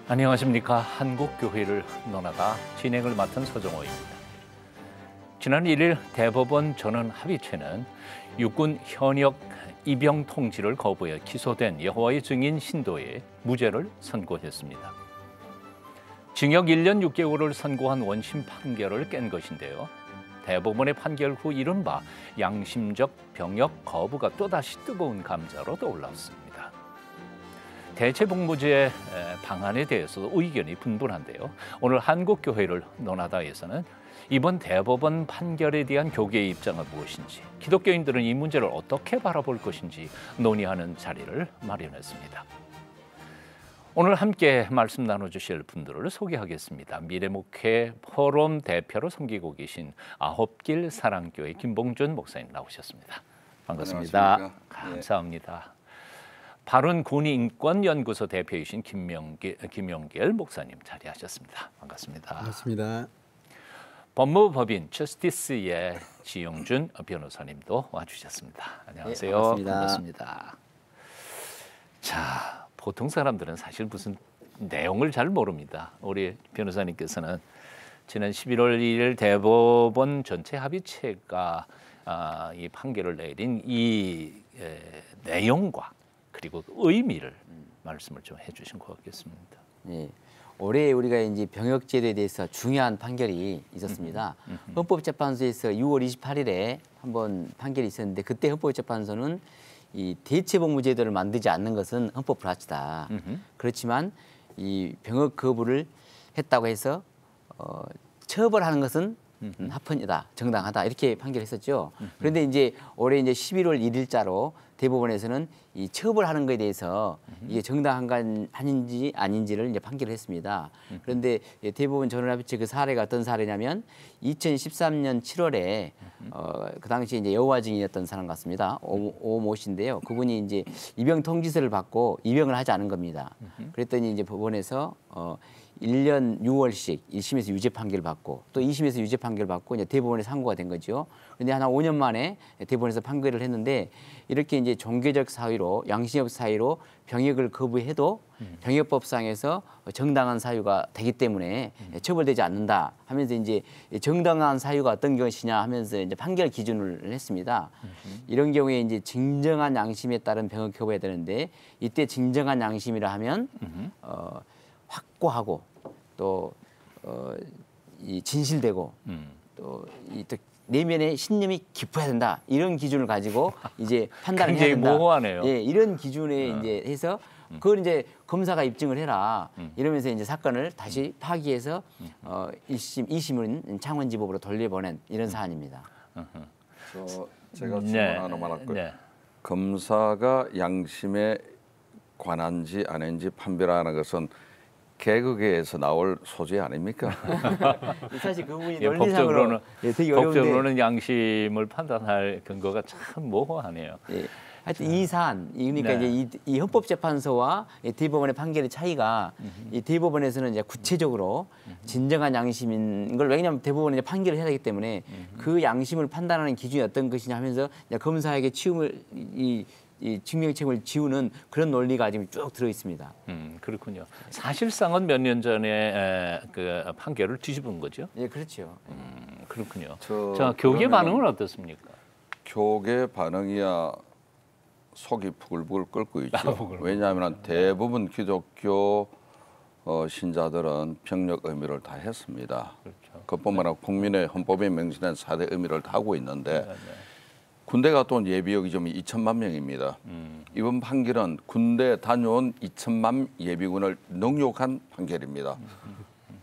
안녕하십니까. 한국교회를 논하다 진행을 맡은 서정호입니다. 지난 1일 대법원 전원합의체는 육군 현역 입영 통지를 거부해 기소된 여호와의 증인 신도에 무죄를 선고했습니다. 징역 1년 6개월을 선고한 원심 판결을 깬 것인데요. 대법원의 판결 후 이른바 양심적 병역 거부가 또다시 뜨거운 감자로 떠올랐습니다. 대체복무제 방안에 대해서도 의견이 분분한데요. 오늘 한국교회를 논하다에서는 이번 대법원 판결에 대한 교계의 입장은 무엇인지, 기독교인들은 이 문제를 어떻게 바라볼 것인지 논의하는 자리를 마련했습니다. 오늘 함께 말씀 나눠주실 분들을 소개하겠습니다. 미래목회 포럼 대표로 섬기고 계신 아홉길 사랑교회 김봉준 목사님 나오셨습니다. 반갑습니다. 안녕하십니까? 감사합니다. 바른군인권연구소 대표이신 김용길 목사님 자리하셨습니다. 반갑습니다. 반갑습니다. 법무법인 저스티스의 지용준 변호사님도 와주셨습니다. 안녕하세요. 네, 반갑습니다. 반갑습니다. 자, 보통 사람들은 사실 무슨 내용을 잘 모릅니다. 우리 변호사님께서는 지난 11월 1일 대법원 전체 합의체가 이 판결을 내린 이 내용과 그리고 의미를 말씀을 좀 해주신 것 같겠습니다. 네, 올해 우리가 이제 병역제도에 대해서 중요한 판결이 있었습니다. 헌법재판소에서 6월 28일에 한번 판결이 있었는데 그때 헌법재판소는 이 대체복무제도를 만들지 않는 것은 헌법 불합치다. 그렇지만 이 병역 거부를 했다고 해서 처벌하는 것은 합헌이다, 정당하다 이렇게 판결했었죠. 그런데 이제 올해 이제 11월 1일자로 대법원에서는 이 처벌하는 것에 대해서 이게 정당한지 아닌지를 이제 판결을 했습니다. 그런데 대법원 전원합의체 그 사례가 어떤 사례냐면 2013년 7월에 그 당시 이제 여호와 증인이었던 사람 같습니다. 오모 씨인데요. 그분이 이제 입영 통지서를 받고 입영을 하지 않은 겁니다. 그랬더니 이제 법원에서 1년 6월씩 1심에서 유죄 판결을 받고 또 2심에서 유죄 판결을 받고 이제 대법원에 상고가 된 거죠. 그런데 한 5년 만에 대법원에서 판결을 했는데 이렇게 이제 종교적 사유로 양심적 사유로 병역을 거부해도 병역법상에서 정당한 사유가 되기 때문에 처벌되지 않는다 하면서 이제 정당한 사유가 어떤 것이냐 하면서 이제 판결 기준을 했습니다. 이런 경우에 이제 진정한 양심에 따른 병역 거부해야 되는데 이때 진정한 양심이라 하면 확고하고 또 이 진실되고 또 내면의 신념이 깊어야 된다 이런 기준을 가지고 이제 판단을 해야 된다. 굉장히 모호하네요. 예, 이런 기준에 이제 해서 그걸 이제 검사가 입증을 해라 이러면서 이제 사건을 다시 파기해서 1심, 2심은 창원지법으로 돌려보낸 이런 사안입니다. 제가 질문 하나만 할게요. 네. 검사가 양심에 관한지 아닌지 판별하는 것은 개그계에서 나올 소재 아닙니까? 사실 그분이 예, 논리상으로 되게 어려운데 법적으로는 양심을 판단할 근거가 참 모호하네요. 예. 하여튼 이 사안, 그러니까 네. 이제 이 헌법재판소와 대법원의 판결의 차이가 이 대법원에서는 이제 구체적으로 진정한 양심인 걸 왜냐하면 대법원은 이제 판결을 해야 되기 때문에 그 양심을 판단하는 기준이 어떤 것이냐 하면서 이제 검사에게 치움을 이 증명책임을 지우는 그런 논리가 지금 쭉 들어 있습니다. 그렇군요. 사실상은 몇 년 전에 그 판결을 뒤집은 거죠. 예, 그렇죠. 그렇군요. 저 자, 교계 그러면은 반응은 어떻습니까? 교계 반응이야 속이 부글부글 끓고 있죠. 왜냐하면 대부분 기독교 신자들은 병역 의무를 다 했습니다. 그렇죠. 그뿐만 아니라 국민의 헌법에 명시된 4대 의무를 다 하고 있는데 군대 갔다 온 예비역이 좀 2천만 명입니다. 이번 판결은 군대 다녀온 2천만 예비군을 능욕한 판결입니다.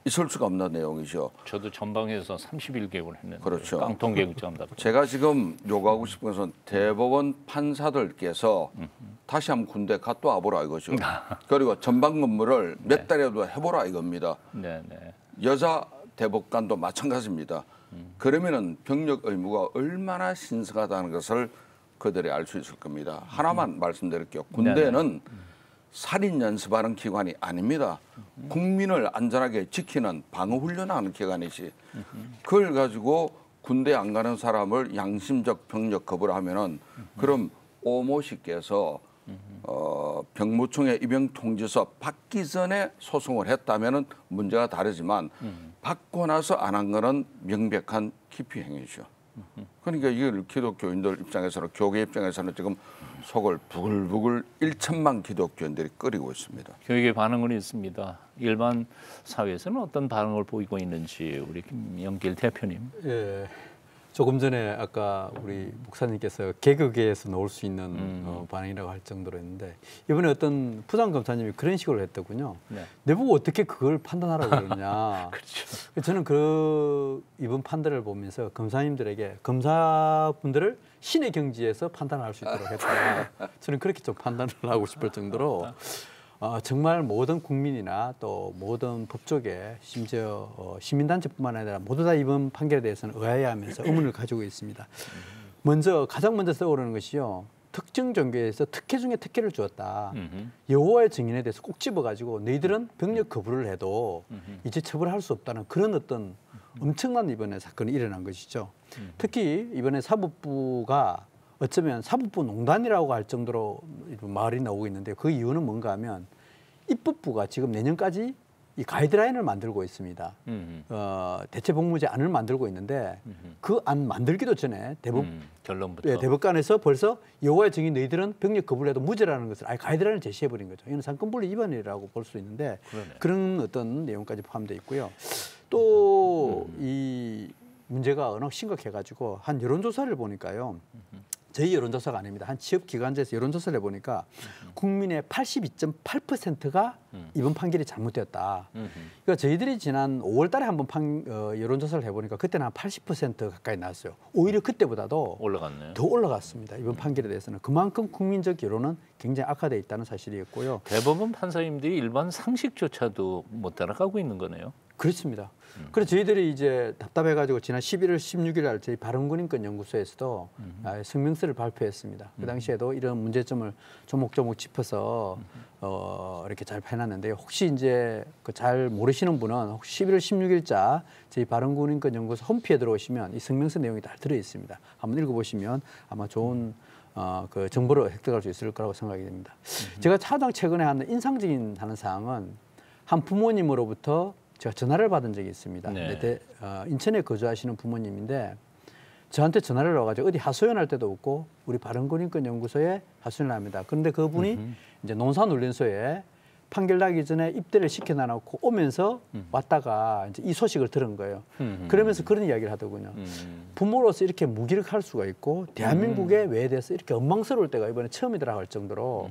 있을 수가 없는 내용이죠. 저도 전방에서 31개월 했는데 그렇죠. 깡통경장 답. 제가 지금 요구하고 싶은 것은 대법원 판사들께서 다시 한번 군대 갔다 와보라 이거죠. 그리고 전방 근무를 몇 달이라도 해보라 이겁니다. 네네. 여자 대법관도 마찬가지입니다. 그러면은 병역 의무가 얼마나 신성하다는 것을 그들이 알 수 있을 겁니다. 하나만 말씀드릴게요. 군대는 살인 연습하는 기관이 아닙니다. 국민을 안전하게 지키는 방어훈련하는 기관이지. 그걸 가지고 군대 안 가는 사람을 양심적 병력 거부를 하면은 그럼 오모 씨께서 병무청에 입영 통지서 받기 전에 소송을 했다면은 문제가 다르지만 받고 나서 안 한 거는 명백한 기피 행위죠. 그러니까 이걸 기독교인들 입장에서는 교계 입장에서는 지금 속을 부글부글 1천만 기독교인들이 끓이고 있습니다. 교육의 반응은 있습니다. 일반 사회에서는 어떤 반응을 보이고 있는지 우리 김영길 대표님. 예. 조금 전에 아까 우리 목사님께서 개그계에서 나올 수 있는 반응이라고 할 정도로 했는데 이번에 어떤 부장검사님이 그런 식으로 했더군요. 네. 내보고 어떻게 그걸 판단하라고 그러냐. 그렇죠. 저는 이번 판단을 보면서 검사님들에게 검사분들을 신의 경지에서 판단할 수 있도록 했다. 저는 그렇게 좀 판단을 하고 싶을 정도로 정말 모든 국민이나 또 모든 법조계 심지어 시민단체뿐만 아니라 모두 다 이번 판결에 대해서는 의아해하면서 의문을 가지고 있습니다. 가장 먼저 떠오르는 것이요. 특정 종교에서 특혜 중에 특혜를 주었다. 여호와의 증인에 대해서 꼭 집어가지고 너희들은 병력 거부를 해도 이제 처벌할 수 없다는 그런 어떤 엄청난 이번에 사건이 일어난 것이죠. 특히 이번에 사법부가 어쩌면 사법부 농단이라고 할 정도로 말이 나오고 있는데 그 이유는 뭔가 하면 입법부가 지금 내년까지 이 가이드라인을 만들고 있습니다. 대체복무제안을 만들고 있는데 그 안 만들기도 전에 결론부터 대법관에서 벌써 여호와의 증인 너희들은 병력 거부를 해도 무죄라는 것을 아예 가이드라인을 제시해버린 거죠. 이건 상권분리 위반이라고 볼 수 있는데 그러네. 그런 어떤 내용까지 포함되어 있고요. 또 이 문제가 워낙 심각해가지고 한 여론조사를 보니까요. 저희 여론조사가 아닙니다. 한 취업기관지에서 여론조사를 해보니까 국민의 82.8%가 이번 판결이 잘못되었다. 그러니까 저희들이 지난 5월 달에 한번 여론조사를 해보니까 그때는 한 80% 가까이 나왔어요. 오히려 그때보다도 올라갔네요. 더 올라갔습니다. 이번 판결에 대해서는. 그만큼 국민적 여론은 굉장히 악화되어 있다는 사실이었고요. 대법원 판사님들이 일반 상식조차도 못 따라가고 있는 거네요. 그렇습니다. 그래서 저희들이 이제 답답해가지고 지난 11월 16일 날 저희 바른군인권연구소에서도 성명서를 발표했습니다. 그 당시에도 이런 문제점을 조목조목 짚어서 이렇게 잘 해놨는데 혹시 이제 그 잘 모르시는 분은 혹시 11월 16일자 저희 바른군인권연구소 홈피에 들어오시면 이 성명서 내용이 다 들어 있습니다. 한번 읽어보시면 아마 좋은 그 정보를 획득할 수 있을 거라고 생각이 됩니다. 제가 가장 최근에 한 인상적인 하는 사항은 한 부모님으로부터 제가 전화를 받은 적이 있습니다. 네. 인천에 거주하시는 부모님인데 저한테 전화를 와가지고 어디 하소연할 때도 없고 우리 바른군인권연구소에 하소연을 합니다. 그런데 그분이 이제 농산훈련소에 판결 나기 전에 입대를 시켜놔놓고 오면서 왔다가 이제 이 소식을 들은 거예요. 그러면서 그런 이야기를 하더군요. 부모로서 이렇게 무기력할 수가 있고 대한민국의 외에 대해서 이렇게 원망스러울 때가 이번에 처음이더라 할 정도로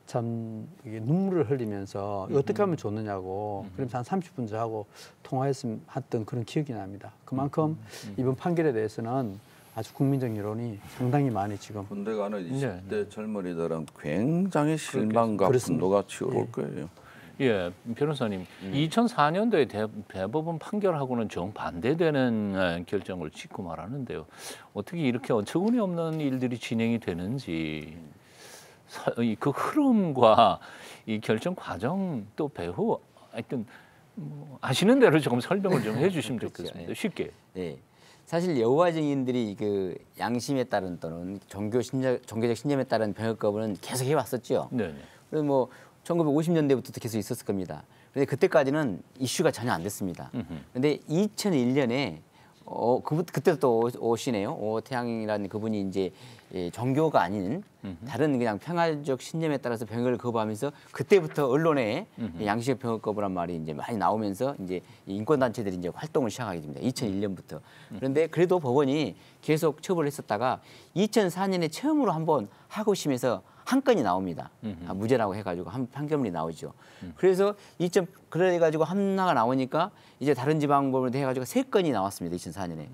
참 이게 눈물을 흘리면서 어떻게 하면 좋느냐고 그러면서 한 30분 저하고 통화했던 그런 기억이 납니다. 그만큼 이번 판결에 대해서는 아주 국민적 여론이 상당히 많이 지금. 군대 가는 20대 네. 젊은이들은 굉장히 실망과 분노가 치열할 거예요. 예, 변호사님, 2004년도에 대법원 판결하고는 정반대되는 결정을 짓고 말하는데요. 어떻게 이렇게 어처구니 없는 일들이 진행이 되는지 그 흐름과 이 결정 과정 또 배후 하여튼 아시는 대로 조금 설명을 좀 해주시면 그렇죠. 좋겠습니다. 쉽게. 네. 사실 여호와 증인들이 그 양심에 따른 또는 종교적 신념에 따른 병역 거부는 계속 해왔었죠. 네. 그래서 뭐 1950년대부터 계속 있었을 겁니다. 그런데 그때까지는 이슈가 전혀 안 됐습니다. 그런데 2001년에 그때 또 오시네요. 오태양이라는 그분이 이제 종교가 아닌 다른 그냥 평화적 신념에 따라서 병역을 거부하면서 그때부터 언론에 양심적 병역 거부란 말이 이제 많이 나오면서 이제 인권 단체들이 이제 활동을 시작하게 됩니다. 2001년부터. 그런데 그래도 법원이 계속 처벌을 했었다가 2004년에 처음으로 한번 하고심에서 한 건이 나옵니다. 무죄라고 해가지고 한 판결문이 나오죠. 그래서 그래가지고 하나가 나오니까 이제 다른 지방법원으로 해가지고 3건이 나왔습니다. 2004년에.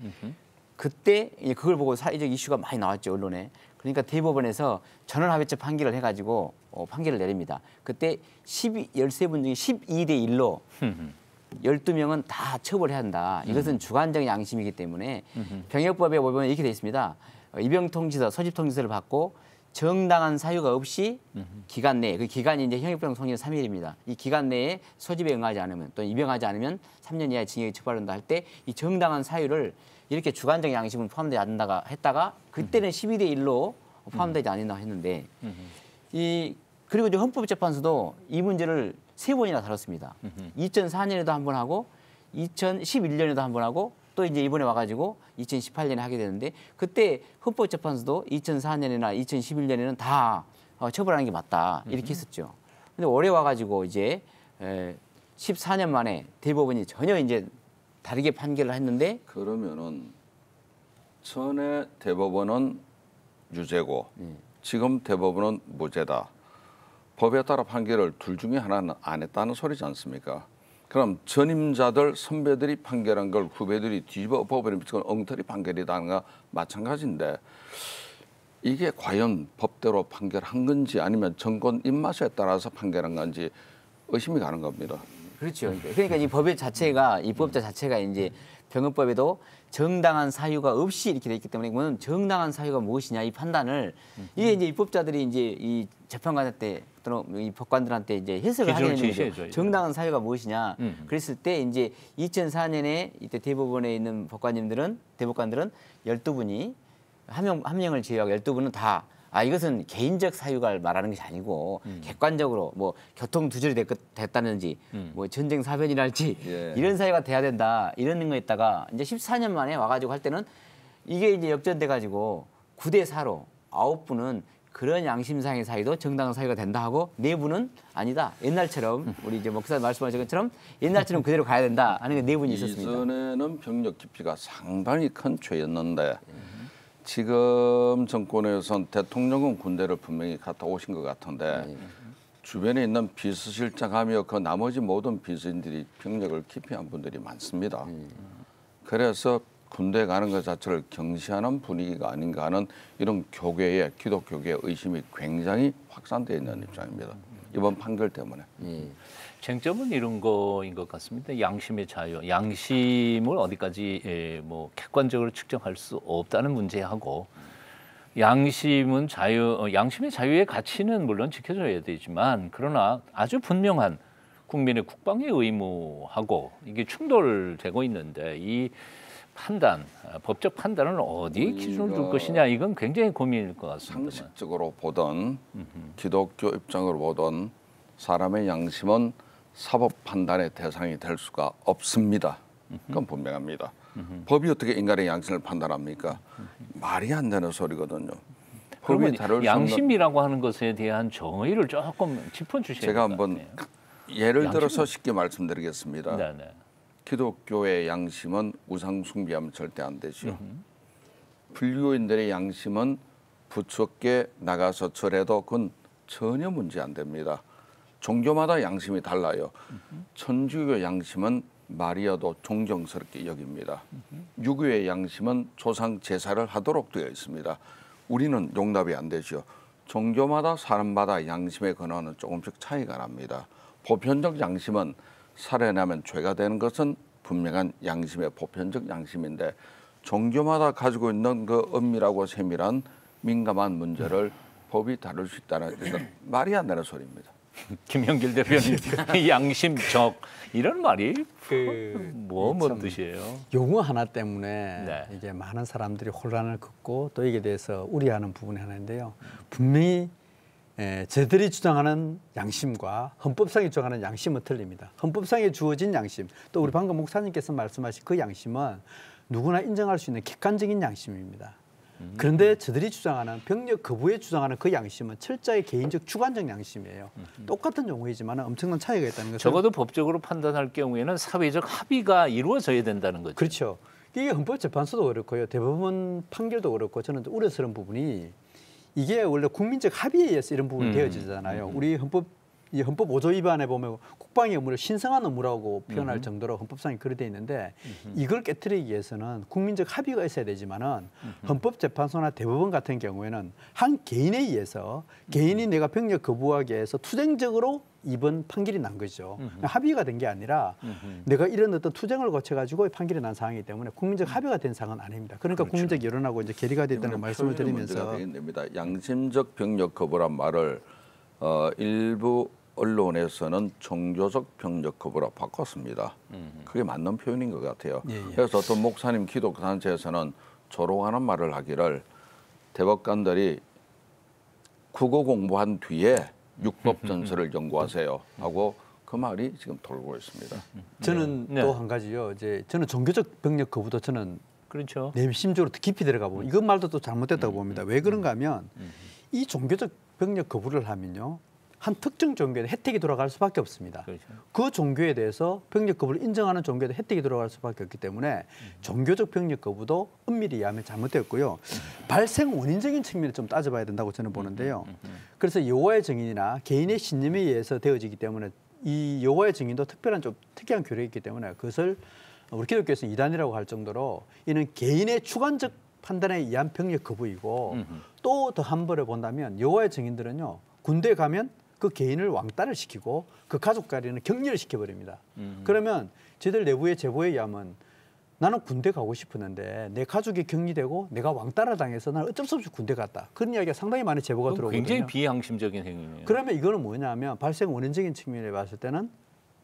그때 그걸 보고 사회적 이슈가 많이 나왔죠, 언론에. 그러니까 대법원에서 전원합의체 판결을 해가지고 판결을 내립니다. 그때 13분 중에 12대 1로 12명은 다 처벌해야 한다. 이것은 주관적 양심이기 때문에 병역법에 보면 이렇게 돼 있습니다. 입영통지서, 소집통지서를 받고 정당한 사유가 없이 기간 내에, 그 기간이 이제 형역병 성립 3일입니다. 이 기간 내에 소집에 응하지 않으면 또는 입영하지 않으면 3년 이하의 징역에 처벌한다 할 때 이 정당한 사유를 이렇게 주관적 양심은 포함되지 않는다가 했다가 그때는 12대 1로 포함되지 않는다고 했는데 그리고 이제 헌법재판소도 이 문제를 3번이나 다뤘습니다. 2004년에도 한 번 하고 2011년에도 한 번 하고 또 이제 이번에 와가지고 2018년에 하게 되는데 그때 헌법재판소도 2004년이나 2011년에는 다 처벌하는 게 맞다 이렇게 했었죠. 근데 올해 와가지고 이제 14년 만에 대법원이 전혀 이제 다르게 판결을 했는데 그러면은 전에 대법원은 유죄고 지금 대법원은 무죄다. 법에 따라 판결을 둘 중에 하나는 안 했다는 소리지 않습니까? 그럼 전임자들 선배들이 판결한 걸 후배들이 뒤집어 엎어버리면 그건 엉터리 판결이라는 거 마찬가지인데 이게 과연 법대로 판결한 건지 아니면 정권 입맛에 따라서 판결한 건지 의심이 가는 겁니다. 그렇죠. 그러니까 이 법의 자체가 입법자 자체가 이제 병역법에도 정당한 사유가 없이 이렇게 돼 있기 때문에 그러면 정당한 사유가 무엇이냐 이 판단을 이게 이제 입법자들이 이제 이 재판관한테 또는 이 법관들한테 이제 해석을 하는 거죠. 정당한 사유가 무엇이냐. 그랬을 때 이제 2004년에 이때 대법원에 있는 대법관들은 12분이 한 명을 제외하고 12분은 다 이것은 개인적 사유가 말하는 것이 아니고 객관적으로 뭐 교통 두절이 됐다는지 뭐 전쟁 사변이랄지 이런 사유가 돼야 된다 이런 거에다가 이제 14년 만에 와가지고 할 때는 이게 이제 역전돼 가지고 9대 4로 9분은 그런 양심상의 사유도 정당한 사유가 된다 하고 4분은 아니다. 옛날처럼 우리 이제 목사님 말씀하신 것처럼 옛날처럼 그대로 가야 된다 하는 게 4분이 있었습니다. 이전에는 병력 깊이가 상당히 큰 죄였는데 지금 정권에선 대통령은 군대를 분명히 갔다 오신 것 같은데 주변에 있는 비서실장하며 그 나머지 모든 비서인들이 병력을 깊이 한 분들이 많습니다. 그래서 군대 가는 것 자체를 경시하는 분위기가 아닌가 하는 이런 기독교계의 의심이 굉장히 확산되어 있는 입장입니다. 이번 판결 때문에. 쟁점은 이런 거인 것 같습니다. 양심의 자유, 양심을 어디까지 뭐 객관적으로 측정할 수 없다는 문제하고 양심은 양심의 자유의 가치는 물론 지켜줘야 되지만 그러나 아주 분명한 국민의 국방의 의무하고 이게 충돌되고 있는데 이 판단, 법적 판단은 어디 기준을 둘 것이냐 이건 굉장히 고민일 것 같습니다. 상식적으로 보던 기독교 입장으로 보던 사람의 양심은 사법 판단의 대상이 될 수가 없습니다. 그건 분명합니다. 법이 어떻게 인간의 양심을 판단합니까? 말이 안 되는 소리거든요. 그러면 양심이라고 하는 것에 대한 정의를 조금 짚어주셔야 돼요. 제가 한번 예를 들어서 쉽게 말씀드리겠습니다. 네네. 기독교의 양심은 우상 숭배하면 절대 안 되죠. 불교인들의 양심은 부처께 나가서 절해도 그건 전혀 문제 안 됩니다. 종교마다 양심이 달라요. 천주교 양심은 마리아도 존경스럽게 여깁니다. 유교의 양심은 조상 제사를 하도록 되어 있습니다. 우리는 용납이 안 되죠. 종교마다 사람마다 양심의 근원은 조금씩 차이가 납니다. 보편적 양심은 살해나면 죄가 되는 것은 분명한 양심의 보편적 양심인데 종교마다 가지고 있는 그 엄밀하고 세밀한 민감한 문제를 법이 다룰 수 있다는 것은 말이 안 되는 소리입니다. 김영길 대표님 양심적 이런 말이 뭔 뜻이에요? 용어 하나 때문에 네. 이게 많은 사람들이 혼란을 겪고 또 이게 대해서 우려하는 부분이 하나인데요. 분명히 저들이 주장하는 양심과 헌법상이 주장하는 양심은 틀립니다. 헌법상에 주어진 양심, 또 우리 방금 목사님께서 말씀하신 그 양심은 누구나 인정할 수 있는 객관적인 양심입니다. 그런데 저들이 주장하는 병력 거부에 주장하는 그 양심은 철저히 개인적 주관적 양심이에요. 똑같은 용어이지만 엄청난 차이가 있다는 거죠. 적어도 법적으로 판단할 경우에는 사회적 합의가 이루어져야 된다는 거죠. 그렇죠. 이게 헌법재판소도 그렇고요. 대법원 판결도 그렇고 저는 우려스러운 부분이 이게 원래 국민적 합의에 의해서 이런 부분이 되어지잖아요. 우리 이 헌법 5조 위반에 보면 국방의 의무를 신성한 의무라고 표현할 정도로 헌법상에 그렇게 돼 있는데 이걸 깨트리기 위해서는 국민적 합의가 있어야 되지만은 헌법재판소나 대법원 같은 경우에는 한 개인에 의해서 개인이 내가 병력 거부하게 해서 투쟁적으로 이번 판결이 난 거죠. 합의가 된 게 아니라 내가 이런 어떤 투쟁을 거쳐가지고 판결이 난 상황이기 때문에 국민적 합의가 된 상황은 아닙니다. 그러니까 그렇죠. 국민적 여론하고 이제 괴리가 됐다는 말씀을 드리면서 양심적 병력 거부란 말을 일부 언론에서는 종교적 병력 거부라 바꿨습니다. 그게 맞는 표현인 것 같아요. 그래서 어떤 목사님 기독교 단체에서는 조롱하는 말을 하기를 대법관들이 국어 공부한 뒤에 육법 전설을 연구하세요 하고 그 말이 지금 돌고 있습니다. 저는 네. 또 한 가지요. 이제 저는 종교적 병력 거부도 저는 그렇죠. 내심적으로 깊이 들어가 보면 이것 말도 또 잘못됐다고 봅니다. 왜 그런가 하면 이 종교적 병력 거부를 하면요. 한 특정 종교에 혜택이 돌아갈 수밖에 없습니다. 그렇죠. 그 종교에 대해서 병력 거부를 인정하는 종교에 혜택이 돌아갈 수밖에 없기 때문에 종교적 병력 거부도 엄밀히 이해하면 잘못됐고요. 발생 원인적인 측면을 좀 따져봐야 된다고 저는 보는데요. 그래서 여호와의 증인이나 개인의 신념에 의해서 되어지기 때문에 이 여호와의 증인도 특별한 좀 특이한 교력이 있기 때문에 그것을 우리 기독교에서는 이단이라고 할 정도로 이는 개인의 주관적 판단에 의한 병력 거부이고 또 더 한 번에 본다면 여호와의 증인들은요. 군대에 가면 그 개인을 왕따를 시키고 그 가족까지는 격리를 시켜버립니다. 그러면 저희들 내부의 제보에 의하면 나는 군대 가고 싶었는데 내 가족이 격리되고 내가 왕따를 당해서 나는 어쩔 수 없이 군대 갔다. 그런 이야기가 상당히 많은 제보가 들어오거든요. 굉장히 비양심적인 행위네요. 그러면 이거는 뭐냐면 발생 원인적인 측면에 봤을 때는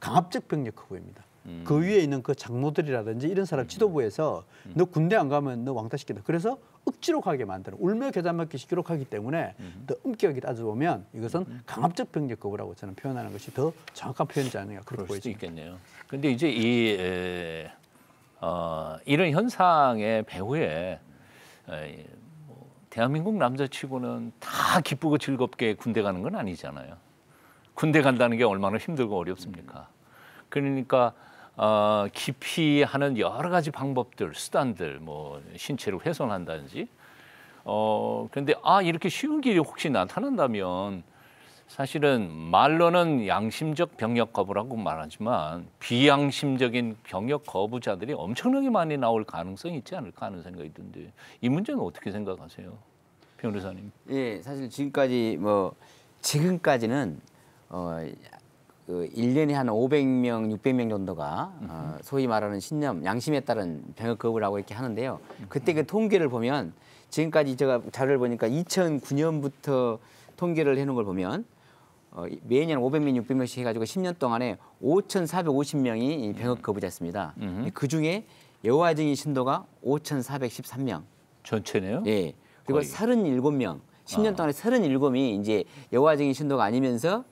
강압적 병력 거부입니다. 그 위에 있는 그 장로들이라든지 이런 사람 지도부에서 너 군대 안 가면 너 왕따시킨다. 그래서 억지로 가게 만드는 울며 겨자 먹기 식기로 가기 때문에 더 엄격하게 따져보면 이것은 강압적 병력 거부라고 저는 표현하는 것이 더 정확한 표현이지 않느냐 그렇게 그럴 수도 보여집니다. 있겠네요. 그런데 이제 이런 현상의 배후에 대한민국 남자치고는 다 기쁘고 즐겁게 군대 가는 건 아니잖아요. 군대 간다는 게 얼마나 힘들고 어렵습니까? 그러니까 기피하는 여러 가지 방법들, 수단들, 뭐 신체를 훼손한다든지. 그런데 이렇게 쉬운 길이 혹시 나타난다면 사실은 말로는 양심적 병력 거부라고 말하지만 비양심적인 병력 거부자들이 엄청나게 많이 나올 가능성이 있지 않을까 하는 생각이 드는데 이 문제는 어떻게 생각하세요, 변호사님? 예, 사실 지금까지는 그 1년에 한 500명, 600명 정도가 소위 말하는 신념, 양심에 따른 병역 거부라고 이렇게 하는데요. 그때 그 통계를 보면 지금까지 제가 자료를 보니까 2009년부터 통계를 해놓은 걸 보면 매년 500명, 600명씩 해가지고 10년 동안에 5,450명이 병역 거부자였습니다. 그 중에 여호와 증인 신도가 5,413명. 전체네요? 예. 그리고 거의. 37명, 10년 동안에 37명이 이제 여호와 증인 신도가 아니면서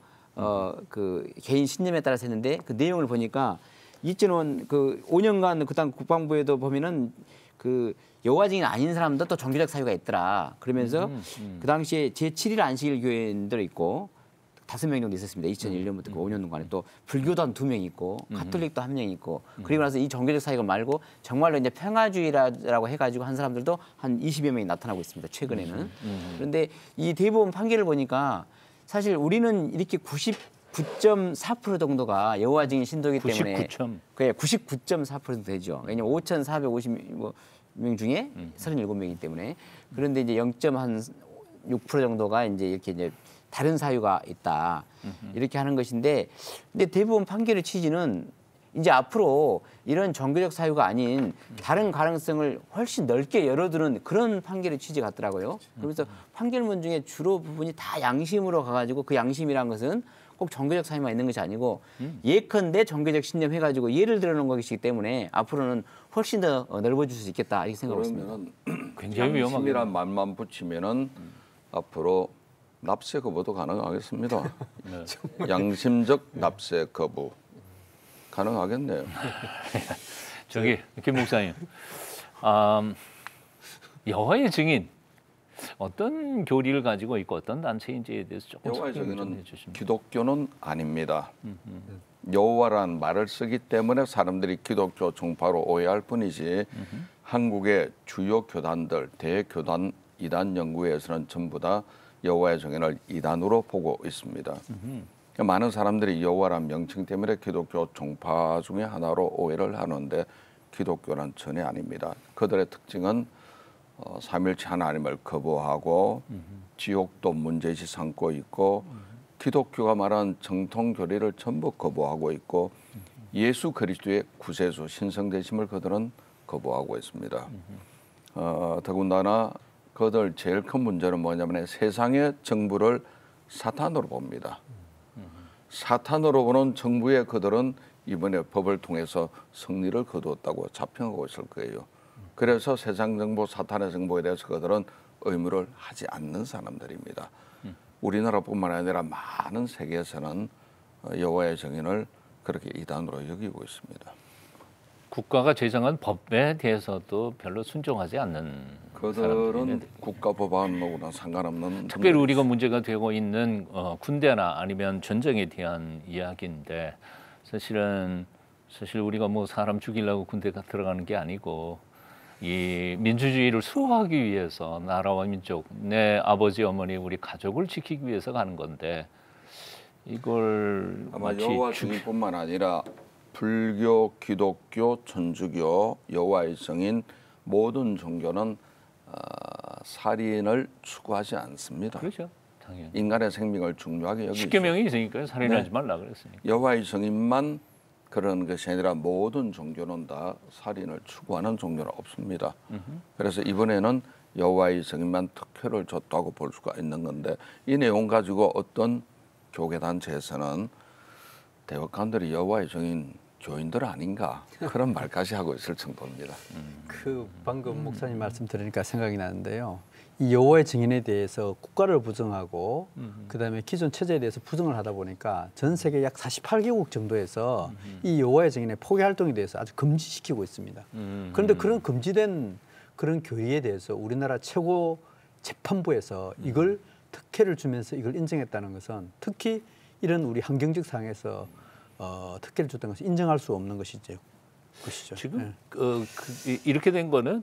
그 개인 신념에 따라서 했는데 그 내용을 보니까 이전원 그 5년간 그당 국방부에도 보면은 그 여호와 증인 아닌 사람도 또 종교적 사유가 있더라. 그러면서 그 당시에 제7일 안식일 교인들 있고 5명 정도 있었습니다. 2001년부터 그 5년 동안에 또 불교도 한 2명 있고 가톨릭도 1명 있고 그리고 나서 이 종교적 사유가 말고 정말로 이제 평화주의라고 해가지고 한 사람들도 한 20여 명이 나타나고 있습니다. 최근에는. 그런데 이 대법원 판결을 보니까 사실 우리는 이렇게 99.4% 정도가 여호와 증인 신도이기 때문에 99.4% 되죠. 왜냐면 5,450명 중에 37명이기 때문에 그런데 이제 0.6% 정도가 이제 이렇게 이제 다른 사유가 있다 이렇게 하는 것인데 근데 대법원 판결의 취지는 이제 앞으로 이런 종교적 사유가 아닌 다른 가능성을 훨씬 넓게 열어두는 그런 판결의 취지 같더라고요. 그러면서 판결문 중에 주로 부분이 다 양심으로 가가지고 그 양심이란 것은 꼭 종교적 사유만 있는 것이 아니고 예컨대 종교적 신념 해가지고 예를 들어놓은 것이기 때문에 앞으로는 훨씬 더 넓어질 수 있겠다 이렇게 생각하고 있습니다. 그러면 굉장히 위험하게. 양심이란 말만 붙이면은 앞으로 납세 거부도 가능하겠습니다. 네. 양심적 납세 거부 가능하겠네요. 저기 김 목사님, 여호와의 증인 어떤 교리를 가지고 있고 어떤 단체인지에 대해서 조금 여호와의 설명 좀 증인은 해주시면. 기독교는 아닙니다. 여호와라는 말을 쓰기 때문에 사람들이 기독교 종파로 오해할 뿐이지 한국의 주요 교단들, 대교단 이단 연구에서는 전부 다 여호와의 증인을 이단으로 보고 있습니다. 많은 사람들이 여호와라는 명칭 때문에 기독교 종파 중에 하나로 오해를 하는데 기독교는 전혀 아닙니다. 그들의 특징은 삼일체 하나님을 거부하고 지옥도 문제시 삼고 있고 기독교가 말한 정통 교리를 전부 거부하고 있고 예수 그리스도의 구세주 신성되심을 그들은 거부하고 있습니다. 더군다나 그들 제일 큰 문제는 뭐냐면 세상의 정부를 사탄으로 봅니다. 사탄으로 보는 정부에 그들은 이번에 법을 통해서 승리를 거두었다고 자평하고 있을 거예요. 그래서 세상 정부, 사탄의 정부에 대해서 그들은 의무를 하지 않는 사람들입니다. 우리나라뿐만 아니라 많은 세계에서는 여호와의 증인을 그렇게 이단으로 여기고 있습니다. 국가가 제정한 법에 대해서도 별로 순종하지 않는 그들은 사람들인데 국가 법안하고는 상관없는 특별히 우리가 문제가 되고 있는 군대나 아니면 전쟁에 대한 이야기인데 사실 우리가 뭐 사람 죽이려고 군대가 들어가는 게 아니고 이 민주주의를 수호하기 위해서 나라와 민족, 내 아버지 어머니 우리 가족을 지키기 위해서 가는 건데 이걸 아마 여호와 증인뿐만 아니라 불교, 기독교, 천주교, 여호와의 증인 모든 종교는 살인을 추구하지 않습니다. 그렇죠, 당연히. 인간의 생명을 중요하게 여기죠. 십계명이 있으니까요. 살인하지 네. 말라 그랬으니까. 여호와의 증인만 그런 것이 아니라 모든 종교는 다 살인을 추구하는 종교는 없습니다. 그래서 이번에는 여호와의 증인만 특혜를 줬다고 볼 수가 있는 건데 이 내용 가지고 어떤 교계 단체에서는 대법관들이 여호와의 증인 교인들 아닌가 그런 말까지 하고 있을 정도입니다. 그 방금 목사님 말씀 들으니까 생각이 나는데요. 이 여호와의 증인에 대해서 국가를 부정하고 그다음에 기존 체제에 대해서 부정을 하다 보니까 전 세계 약 48개국 정도에서 이 여호와의 증인의 포교 활동에 대해서 아주 금지시키고 있습니다. 그런데 그런 금지된 그런 교리에 대해서 우리나라 최고 재판부에서 이걸 특혜를 주면서 이걸 인정했다는 것은 특히 이런 우리 환경적 상황에서 특혜를 줬다는 것을 인정할 수 없는 것이죠. 지금 이렇게 된 거는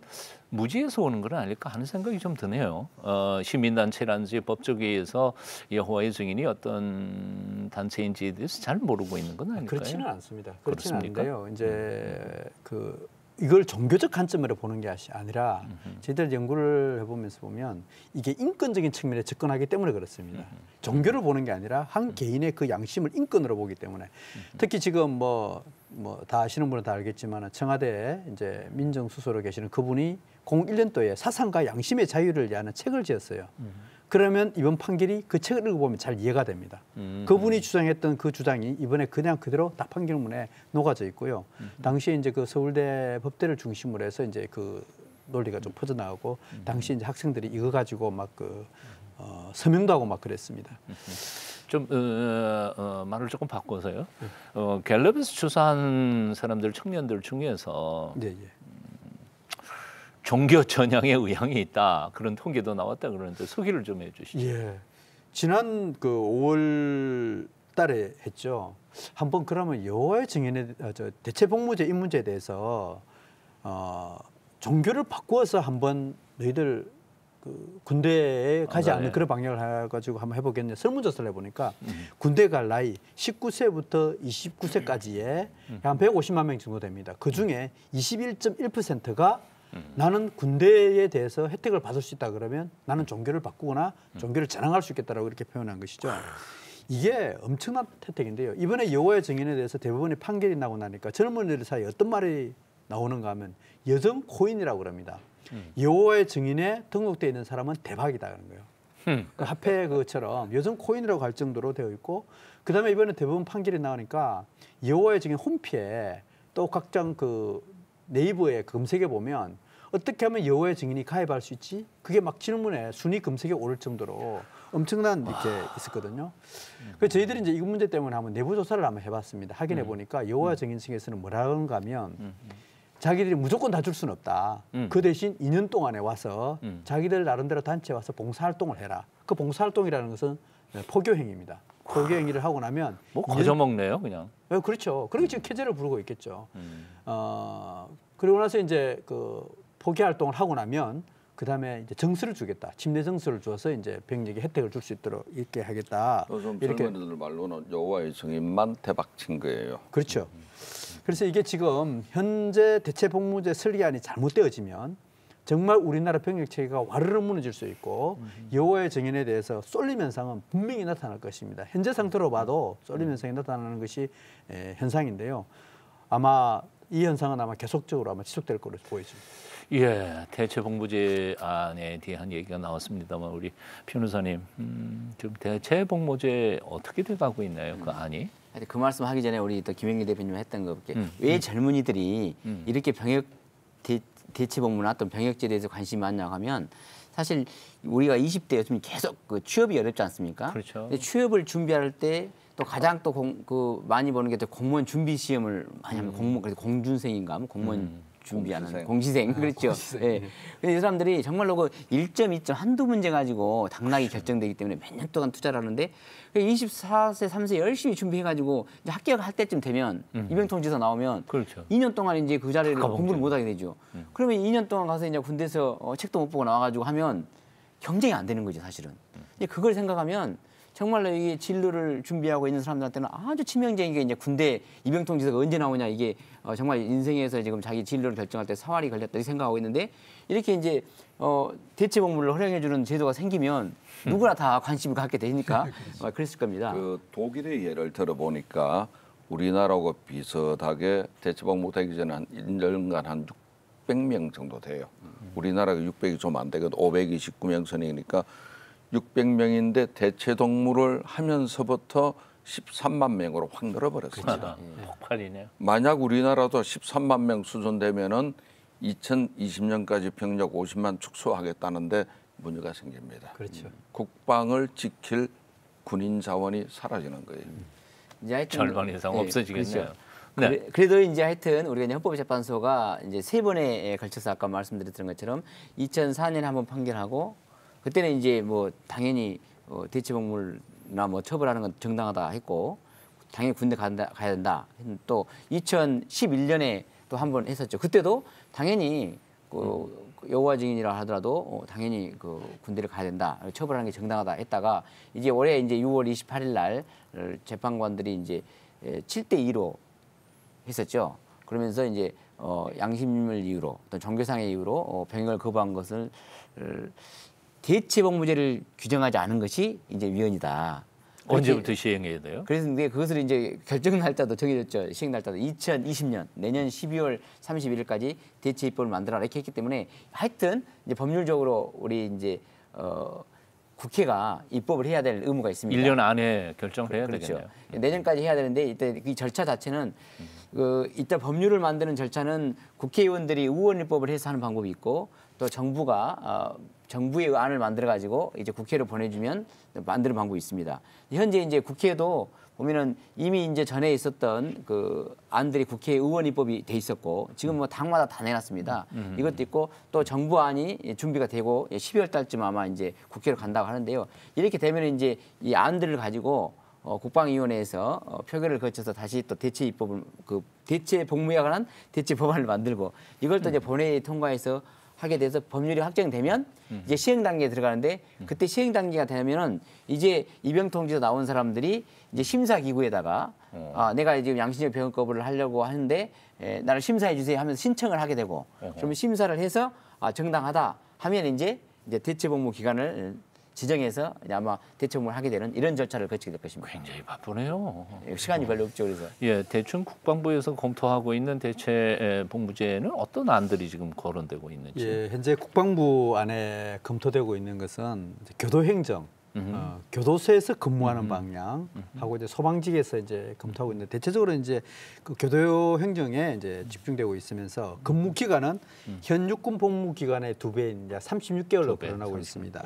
무지에서 오는 건 아닐까 하는 생각이 좀 드네요. 시민단체라든지 법조계에서 여호와의 증인이 어떤 단체인지에 대해서 잘 모르고 있는 건 아닐까요? 그렇지는 않습니다. 그렇지는 그렇습니까? 않은데요. 이제 이걸 종교적 관점으로 보는 게 아니라 저희들 연구를 해보면서 보면 이게 인권적인 측면에 접근하기 때문에 그렇습니다. 종교를 보는 게 아니라 한 개인의 그 양심을 인권으로 보기 때문에 특히 지금 뭐 다 아시는 분은 다 알겠지만 청와대에 이제 민정수석으로 계시는 그분이 01년도에 사상과 양심의 자유를 위한 책을 지었어요. 그러면 이번 판결이 그 책을 읽어보면 잘 이해가 됩니다. 그분이 주장했던 그 주장이 이번에 그냥 그대로 다 판결문에 녹아져 있고요. 당시에 이제 그 서울대 법대를 중심으로 해서 이제 그 논리가 좀 퍼져나가고 당시 이제 학생들이 이거 가지고 막 서명도 하고 막 그랬습니다. 좀 말을 조금 바꿔서요. 갤럽에서 조사한 사람들 청년들 중에서 네. 종교 전향의 의향이 있다 그런 통계도 나왔다 그러는데 소개를 좀 해주시죠. 예, 지난 그 5월 달에 했죠. 한번 그러면 여호와의 증인의 대체복무제 이 문제에 대해서 종교를 바꾸어서 한번 너희들 그 군대에 가지 않는 그런 방향을 해가지고 한번 해보겠네. 설문조사를 해보니까 군대 갈 나이 19세부터 29세까지에 한 150만 명 정도 됩니다. 그 중에 21.1%가 나는 군대에 대해서 혜택을 받을 수 있다 그러면 나는 종교를 바꾸거나 종교를 전향할 수 있겠다라고 이렇게 표현한 것이죠. 이게 엄청난 혜택인데요. 이번에 여호와의 증인에 대해서 대법원의 판결이 나고 나니까 젊은이들 사이에 어떤 말이 나오는가 하면 여정 코인이라고 그럽니다. 여호와의 증인에 등록되어 있는 사람은 대박이다 그런 거예요. 그 화폐 그처럼 여정 코인이라고 할 정도로 되어 있고 그다음에 이번에 대법원 판결이 나오니까 여호와의 증인 홈피에 또 각종 그 네이버에 검색해 보면 어떻게 하면 여호와의 증인이 가입할 수 있지? 그게 막 질문에 순위 검색에 오를 정도로 엄청난 이렇게 있었거든요. 그래서 저희들이 이제 이 문제 때문에 한번 내부 조사를 한번 해봤습니다. 확인해 보니까 여호와 증인 측에서는 뭐라는가 하면 자기들이 무조건 다 줄 수는 없다. 그 대신 2년 동안에 와서 자기들 나름대로 단체에 와서 봉사활동을 해라. 그 봉사활동이라는 것은 포교행위입니다. 포교행위를 하고 나면 뭐 거저먹네요, 그냥. 그렇죠. 그러니까 지금 쾌제를 부르고 있겠죠. 그리고 나서 이제 그 포교 활동을 하고 나면 그 다음에 이제 정수를 주겠다. 침례 정수를 줘서 이제 병력에 혜택을 줄 수 있도록 이렇게 하겠다. 요즘 이렇게 젊은이들 말로는 여호와의 증인만 대박친 거예요. 그렇죠. 그래서 이게 지금 현재 대체복무제 설계안이 잘못되어지면 정말 우리나라 병역 체계가 와르르 무너질 수 있고 여호와의 증인에 대해서 쏠림 현상은 분명히 나타날 것입니다. 현재 상태로 봐도 쏠림 현상이 나타나는 것이 현상인데요. 아마 이 현상은 아마 계속적으로 아마 지속될 것으로 보여집니다. 예, 대체복무제안에 대한 얘기가 나왔습니다만 우리 변호사님, 좀 대체복무제 어떻게 돼가고 있나요? 그 안이? 그 말씀하기 전에 우리 또 김영기 대표님 했던 거 왜 젊은이들이 이렇게 병역 대체복무나 또 병역제에 대해서 관심이 많냐고 하면 사실 우리가 20대였으면 계속 그 취업이 어렵지 않습니까? 그렇죠. 근데 취업을 준비할 때 또 가장 또 많이 보는 게 또 공무원 준비 시험을 많이 하면 공무원 그래서 공준생인가 하면 공무원 준비하는 공시생 그렇죠. 예. 근데 이 사람들이 정말로 그 1점, 2점 한두 문제 가지고 당락이 결정되기 때문에 몇 년 동안 투자를 하는데 24세, 3세 열심히 준비해가지고 이제 합격할 때쯤 되면 입영통지서 나오면 그렇죠. 2년 동안 이제 그 자리를 가봉점. 공부를 못 하게 되죠. 그러면 2년 동안 가서 이제 군대에서 책도 못 보고 나와가지고 하면 경쟁이 안 되는 거죠, 사실은. 이제 그걸 생각하면 정말로 이게 진로를 준비하고 있는 사람들한테는 아주 치명적인 게 이제 군대 입영통지서가 언제 나오냐 이게 정말 인생에서 지금 자기 진로를 결정할 때 사활이 걸렸다 이렇게 생각하고 있는데 이렇게 이제 대체복무를 허용해주는 제도가 생기면 누구나 다 관심을 갖게 되니까 그랬을 겁니다. 그 독일의 예를 들어보니까 우리나라하고 비슷하게 대체복무 되기 전에 한 1년간 한 600명 정도 돼요. 우리나라가 600이 좀 안 되거든. 529명 선이니까 600명인데 대체동무를 하면서부터 13만 명으로 확 늘어버렸습니다. 폭발이네요. 만약 우리나라도 13만 명 수준 되면은 2020년까지 병력 50만 축소하겠다는데 문제가 생깁니다. 그렇죠. 국방을 지킬 군인 자원이 사라지는 거예요. 이제 하여튼 절반 이상 없어지겠네요. 그렇죠. 네. 그래도 이제 하여튼 우리가 이제 헌법재판소가 이제 3번에 걸쳐서 아까 말씀드렸던 것처럼 2004년에 한번 판결하고 그때는 이제 뭐 당연히 대체복무나 뭐 처벌하는 건 정당하다 했고 당연히 군대 가야 된다. 또 2011년에 또 한 번 했었죠. 그때도 당연히 그 여호와 증인이라 하더라도 당연히 그 군대를 가야 된다. 처벌하는 게 정당하다 했다가 이제 올해 이제 6월 28일 날 재판관들이 이제 7대2로 했었죠. 그러면서 이제 양심을 이유로 어떤 종교상의 이유로 병역을 거부한 것을 대체복무제를 규정하지 않은 것이 이제 위헌이다. 언제부터 시행해야 돼요? 그래서 근데 그것을 이제 결정 날짜도 정해졌죠. 시행 날짜도 2020년 내년 12월 31일까지 대체 입법을 만들어라 이렇게 했기 때문에 하여튼 이제 법률적으로 우리 이제 국회가 입법을 해야 될 의무가 있습니다. 1년 안에 결정을 해야 그렇죠. 되겠네요. 내년까지 해야 되는데 이때 이 절차 자체는 이때 법률을 만드는 절차는 국회의원들이 의원 입법을 해서 하는 방법이 있고 또 정부가 정부의 안을 만들어 가지고 이제 국회로 보내주면 만드는 방법이 있습니다. 현재 이제 국회도 보면은 이미 이제 전에 있었던 그 안들이 국회 의원 입법이 돼 있었고 지금 뭐 당마다 다 내놨습니다. 이것도 있고 또 정부안이 준비가 되고 12월 달쯤 아마 이제 국회로 간다고 하는데요. 이렇게 되면 이제 이 안들을 가지고 국방위원회에서 표결을 거쳐서 다시 또 대체 입법을 그 대체 복무에 관한 대체 법안을 만들고 이걸 또 이제 본회의 통과해서 하게 돼서 법률이 확정되면 이제 시행 단계에 들어가는데 그때 시행 단계가 되면은 이제 입영통지서 나온 사람들이 이제 심사 기구에다가 내가 지금 양심적 병역 거부를 하려고 하는데 나를 심사해 주세요 하면서 신청을 하게 되고 그러면 심사를 해서 정당하다 하면 이제 대체복무 기간을 지정해서 아마 대체복무를 하게 되는 이런 절차를 거치게 될 것입니다. 굉장히 바쁘네요. 시간이 별로 없죠, 그래서. 예, 대충 국방부에서 검토하고 있는 대체 복무제는 어떤 안들이 지금 거론되고 있는지. 예, 현재 국방부 안에 검토되고 있는 것은 이제 교도행정, 교도소에서 근무하는 방향하고 이제 소방직에서 이제 검토하고 있는데 대체적으로 이제 그 교도행정에 이제 집중되고 있으면서 근무 기간은 현 육군 복무 기간의 2배인 이제 36개월로 거론하고 있습니다.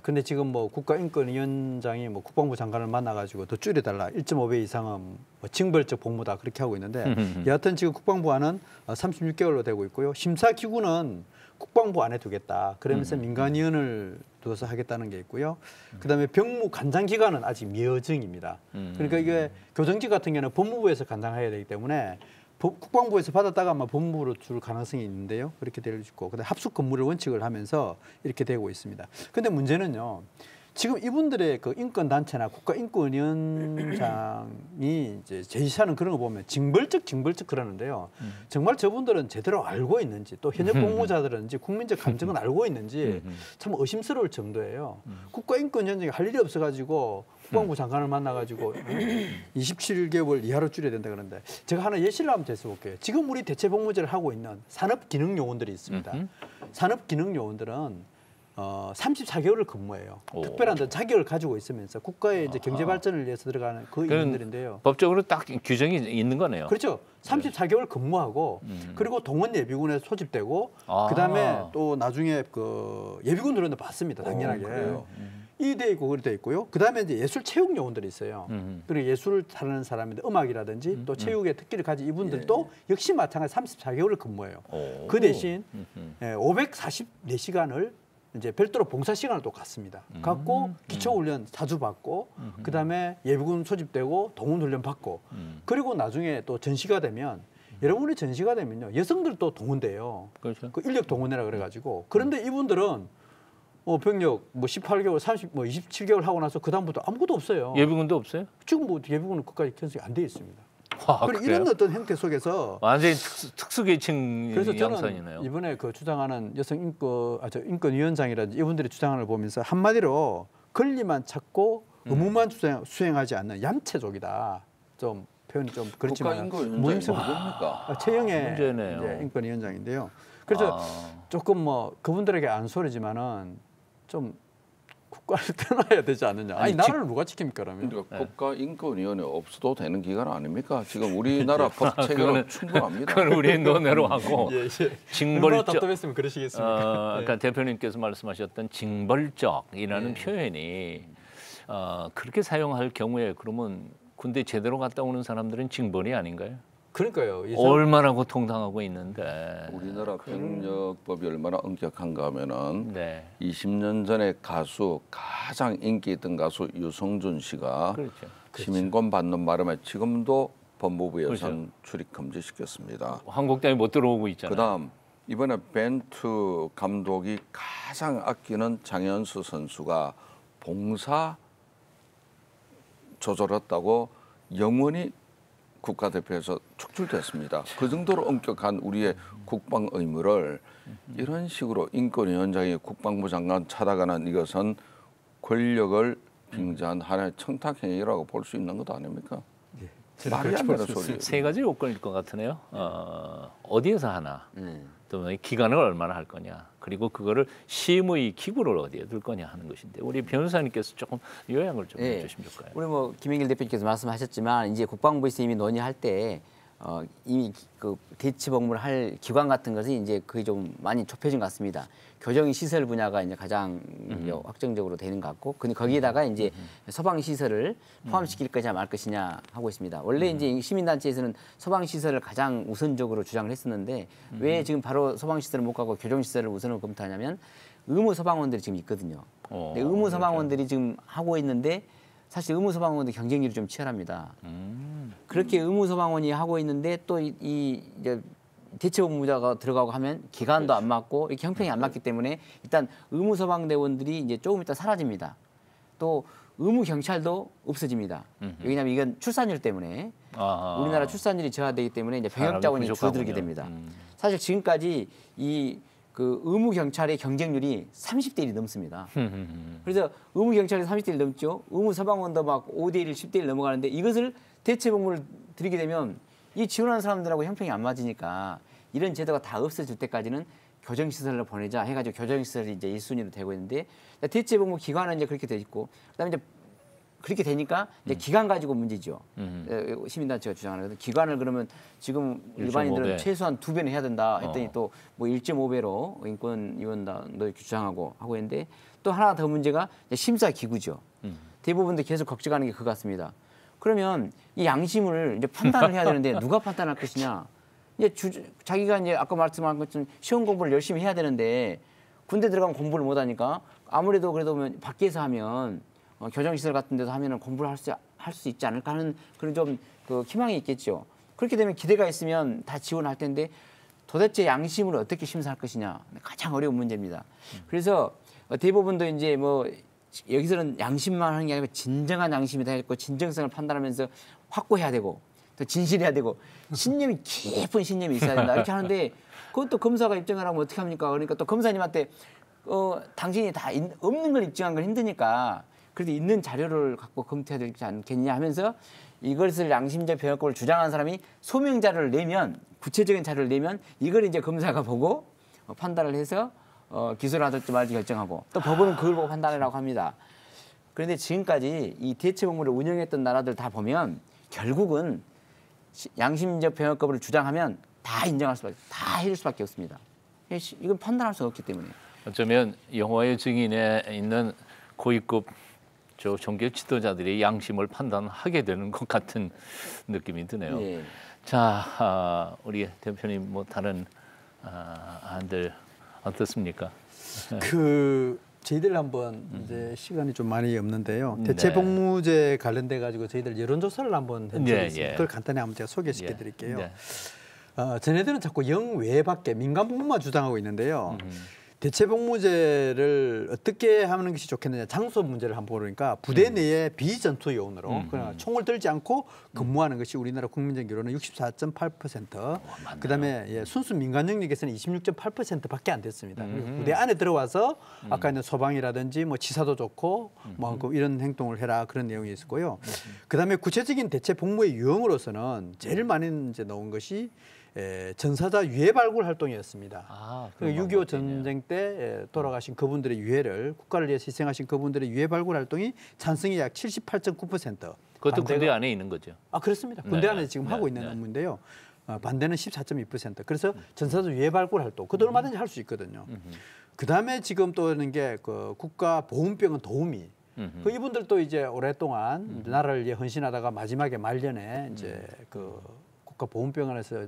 근데 지금 뭐 국가인권위원장이 뭐 국방부 장관을 만나가지고 더 줄여달라 1.5배 이상은 뭐 징벌적 복무다 그렇게 하고 있는데 여하튼 지금 국방부 안은 36개월로 되고 있고요. 심사 기구는 국방부 안에 두겠다. 그러면서 민간위원을 두어서 하겠다는 게 있고요. 그다음에 병무 간장 기간은 아직 미어정입니다. 그러니까 이게 교정직 같은 경우는 법무부에서 간장해야 되기 때문에 국방부에서 받았다가 아마 법무부로 줄 가능성이 있는데요. 그렇게 될 수 있고, 근데 합숙 근무를 원칙을 하면서 이렇게 되고 있습니다. 근데 문제는요. 지금 이분들의 그 인권 단체나 국가인권위원장이 이제 제시하는 그런 거 보면 징벌적 그러는데요. 정말 저분들은 제대로 알고 있는지 또 현역 복무자들은지 국민적 감정은 알고 있는지 참 의심스러울 정도예요. 국가인권위원장이 할 일이 없어가지고 국방부 장관을 만나가지고 27개월 이하로 줄여야 된다 그러는데 제가 하나 예시를 한번 대서볼게요. 지금 우리 대체복무제를 하고 있는 산업기능요원들이 있습니다. 산업기능요원들은 34개월을 근무해요. 오. 특별한 자격을 가지고 있으면서 국가의 이제 경제 발전을 위해서 들어가는 그 인원들인데요. 법적으로 딱 규정이 있는 거네요. 그렇죠. 34개월 근무하고 그리고 동원 예비군에 소집되고 그다음에 또 나중에 그 예비군 노련도 받습니다. 당연하게. 그래요? 이 돼 있고 그래 돼 있고요. 그다음에 이제 예술 체육 요원들이 있어요. 그리고 예술을 다루는 사람인데 음악이라든지 또 체육의 특기를 가진 이분들도 역시 마찬가지 34개월을 근무해요. 그 대신 544시간을 이제 별도로 봉사 시간을 또 갖습니다. 갖고 기초 훈련 자주 받고 그다음에 예비군 소집되고 동원 훈련 받고 그리고 나중에 또 전시가 되면 여러분이 전시가 되면요 여성들도 동원돼요. 그렇죠. 그 인력 동원이라 그래가지고 그런데 이분들은 병력 뭐 18개월, 30, 뭐 27개월 하고 나서 그 다음부터 아무것도 없어요. 예비군도 없어요? 지금 뭐 예비군은 끝까지 편성이 안 돼 있습니다. 그리고 그래요? 이런 어떤 형태 속에서 완전히 특수계층 그래서 저는 양산이네요. 이번에 그 주장하는 여성 인권위원장이라든지 이분들이 주장을 보면서 한마디로 권리만 찾고 의무만 수행하지 않는 얌체족이다. 좀 표현이 좀 그렇지만 국가인권위원장이 누굽니까? 최영애 문제네요. 이제 인권위원장인데요. 그래서 조금 뭐 그분들에게 안 소리지만은 좀 국가를 떠나야 되지 않느냐. 아니 나라를 누가 지킵니까 그러면? 그러니까 국가인권위원회 없어도 되는 기관 아닙니까? 지금 우리나라 법 체계로 충분합니다. 그건 우리 논외로 하고 얼마나 징벌적. 답답했으면 그러시겠습니까? 아까 대표님께서 말씀하셨던 징벌적이라는 표현이 그렇게 사용할 경우에 그러면 군대 제대로 갔다 오는 사람들은 징벌이 아닌가요? 그러니까요. 얼마나 고통당하고 있는데. 우리나라 병력법이 얼마나 엄격한가 하면은 네. 20년 전에 가수 가장 인기 있던 가수 유성준 씨가 그렇죠. 시민권 받는 바람에 지금도 법무부에서는 그렇죠. 출입 금지시켰습니다. 한국 땅에 못 들어오고 있잖아요. 그다음 이번에 벤투 감독이 가장 아끼는 장현수 선수가 봉사 조절했다고 영원히 국가대표에서 축출됐습니다. 그 정도로 엄격한 우리의 국방 의무를 이런 식으로 인권위원장이 국방부 장관 찾아가는 이것은 권력을 빙자한 하나의 청탁행위라고 볼 수 있는 것 아닙니까? 말이 안 되는 소리예요. 세 가지 요건일 것 같으네요. 어디에서 하나, 또 기간을 얼마나 할 거냐, 그리고 그거를 심의 기구를 어디에 둘 거냐 하는 것인데 우리 변호사님께서 조금 요약을 좀 해주시면 좋을까요? 우리 뭐 김영길 대표님께서 말씀하셨지만 이제 국방부에서 이미 논의할 때 이미 그 대치 복무를 할 기관 같은 것이 이제 거의 좀 많이 좁혀진 것 같습니다. 교정 시설 분야가 이제 가장 확정적으로 되는 것 같고, 근데 거기에다가 이제 소방 시설을 포함시킬 거냐 말 것이냐 하고 있습니다. 원래 이제 시민단체에서는 소방 시설을 가장 우선적으로 주장을 했었는데 왜 지금 바로 소방 시설을 못 가고 교정 시설을 우선으로 검토하냐면 의무 소방원들이 지금 있거든요. 근데 의무 소방원들이 지금 하고 있는데 사실 의무 소방원들 경쟁률이 좀 치열합니다. 그렇게 의무 소방원이 하고 있는데 또 이 대체복무자가 들어가고 하면 기간도 안 맞고 이렇게 형평이 안 맞기 때문에 일단 의무 소방대원들이 이제 조금 있다 사라집니다. 또 의무 경찰도 없어집니다. 왜냐하면 이건 출산율 때문에 우리나라 출산율이 저하되기 때문에 이제 병역 자원이 줄어들게 됩니다. 사실 지금까지 이 그 의무 경찰의 경쟁률이 30대 1이 넘습니다. 그래서 의무 경찰이 30대 1 넘죠. 의무 소방원도 막 5대 1, 10대 1 넘어가는데 이것을 대체 복무를 드리게 되면 이 지원하는 사람들하고 형평이 안 맞으니까 이런 제도가 다 없어질 때까지는 교정시설로 보내자 해가지고 교정시설이 이제 1순위로 되고 있는데 대체 복무 기간은 이제 그렇게 돼 있고 그다음에 이제 그렇게 되니까 이제 기간 가지고 문제죠. 시민단체가 주장하는 거는 기간을 그러면 지금 일반인들은 1.5배. 최소한 2배는 해야 된다 했더니 또 뭐 1.5배로 인권위원단도 주장하고 하고 있는데 또 하나 더 문제가 이제 심사 기구죠. 대부분들 계속 걱정하는 게 그거 같습니다. 그러면 이 양심을 이제 판단을 해야 되는데 누가 판단할 것이냐? 이제 자기가 이제 아까 말씀한 것처럼 시험 공부를 열심히 해야 되는데 군대 들어가면 공부를 못 하니까 아무래도 그래도 밖에서 하면 교정시설 같은 데서 하면은 공부를 할 수 있지 않을까 하는 그런 좀 그 희망이 있겠죠. 그렇게 되면 기대가 있으면 다 지원할 텐데 도대체 양심을 어떻게 심사할 것이냐 가장 어려운 문제입니다. 그래서 대부분도 이제 뭐 여기서는 양심만 하는 게 아니고 진정한 양심이 다 있고 진정성을 판단하면서 확고해야 되고 또 진실해야 되고 신념이 깊은 신념이 있어야 된다 이렇게 하는데 그것도 검사가 입증을 하면 어떻게 합니까? 그러니까 또 검사님한테 당신이 다 없는 걸 입증한 건 힘드니까 그래도 있는 자료를 갖고 검토해야 되지 않겠냐 하면서 이것을 양심적 병역법을 주장하는 사람이 소명 자료를 내면 구체적인 자료를 내면 이걸 이제 검사가 보고 판단을 해서 기소를 하든지 말지 결정하고 또 법원은 그걸 보고 판단하라고 합니다. 그런데 지금까지 이 대체복무를 운영했던 나라들 다 보면 결국은 양심적 병역 거부를 주장하면 다 인정할 수밖에, 다 해줄 수밖에 없습니다. 이건 판단할 수가 없기 때문에. 어쩌면 영화의 증인에 있는 고위급 종교 지도자들의 양심을 판단하게 되는 것 같은 느낌이 드네요. 예. 자, 우리 대표님 뭐 다른 안들 어떻습니까? 저희들 한번 이제 시간이 좀 많이 없는데요. 대체복무제 관련돼 가지고 저희들 여론조사를 한번 한 적이 있습니다. 그걸 간단히 한번 제가 소개시켜 드릴게요. 쟤네들은 자꾸 영외밖에 민간복무만 주장하고 있는데요. 대체복무제를 어떻게 하는 것이 좋겠느냐, 장소 문제를 한번 보니까 부대 내에 비전투 요원으로 그러나 총을 들지 않고 근무하는 것이 우리나라 국민적 여론은 64.8%, 그다음에 순수 민간 영역에서는 26.8%밖에 안 됐습니다. 그리고 부대 안에 들어와서 아까 있는 소방이라든지 뭐 치사도 좋고 뭐 이런 행동을 해라 그런 내용이 있었고요. 그다음에 구체적인 대체복무의 유형으로서는 제일 많이 이제 나온 것이 전사자 유해 발굴 활동이었습니다. 6.25 전쟁 때 돌아가신 그분들의 유해를, 국가를 위해서 희생하신 그분들의 유해 발굴 활동이 찬성이 약 78.9%. 그것도 군대 안에 있는 거죠. 그렇습니다. 군대 안에 지금 하고 있는 업무인데요. 반대는 14.2%. 그래서 전사자 유해 발굴 활동, 그들 얼마든지 할 수 있거든요. 그다음에 지금 또 있는 게 그 국가 보훈병원 도우미. 이분들도 이제 오랫동안 나라를 위해 헌신하다가 마지막에 말년에 이제 그 국가 보훈병원에서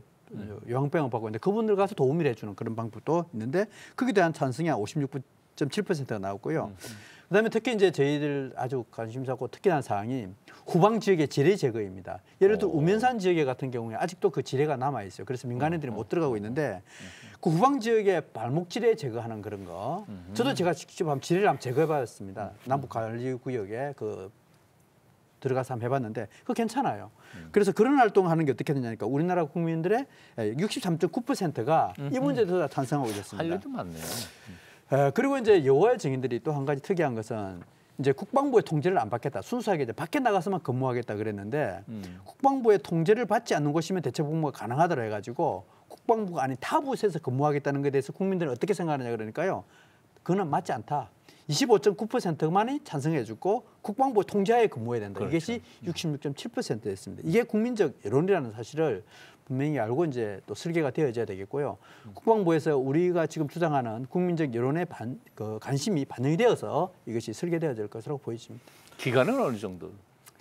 요양병원 받고 있는데 그분들 가서 도움을 해주는 그런 방법도 있는데 거기에 대한 찬성이 56.7%가 나왔고요. 그다음에 특히 이제 저희들 아주 관심사고 특히나 사항이 후방 지역의 지뢰 제거입니다. 예를 들어 우면산 지역에 같은 경우에 아직도 그 지뢰가 남아 있어요. 그래서 민간인들이 못 들어가고 있는데 그 후방 지역에 발목 지뢰 제거하는 그런 거. 저도 제가 직접 한번 지뢰를 한번 제거해봤습니다. 남북 관리 구역에 그 들어가서 한번 해봤는데 그거 괜찮아요. 그래서 그런 활동하는 게 어떻게 되냐니까 우리나라 국민들의 63.9%가 이 문제에 대해서 찬성하고 있었습니다. 할 일도 많네요. 그리고 이제 여호와의 증인들이 또 한 가지 특이한 것은 이제 국방부의 통제를 안 받겠다. 순수하게 이제 밖에 나가서만 근무하겠다 그랬는데 국방부의 통제를 받지 않는 곳이면 대체복무가 가능하더라 해가지고 국방부가 아닌 타 부서에서 근무하겠다는 것에 대해서 국민들은 어떻게 생각하느냐 그러니까요. 그거는 맞지 않다. 25.9%만이 찬성해주고 국방부 통제하에 근무해야 된다. 그렇죠. 이것이 66.7%였습니다. 이게 국민적 여론이라는 사실을 분명히 알고 이제 또 설계가 되어져야 되겠고요. 국방부에서 우리가 지금 주장하는 국민적 여론의 관심이 반영이 되어서 이것이 설계되어야 될 것으로 보여집니다. 기간은 어느 정도?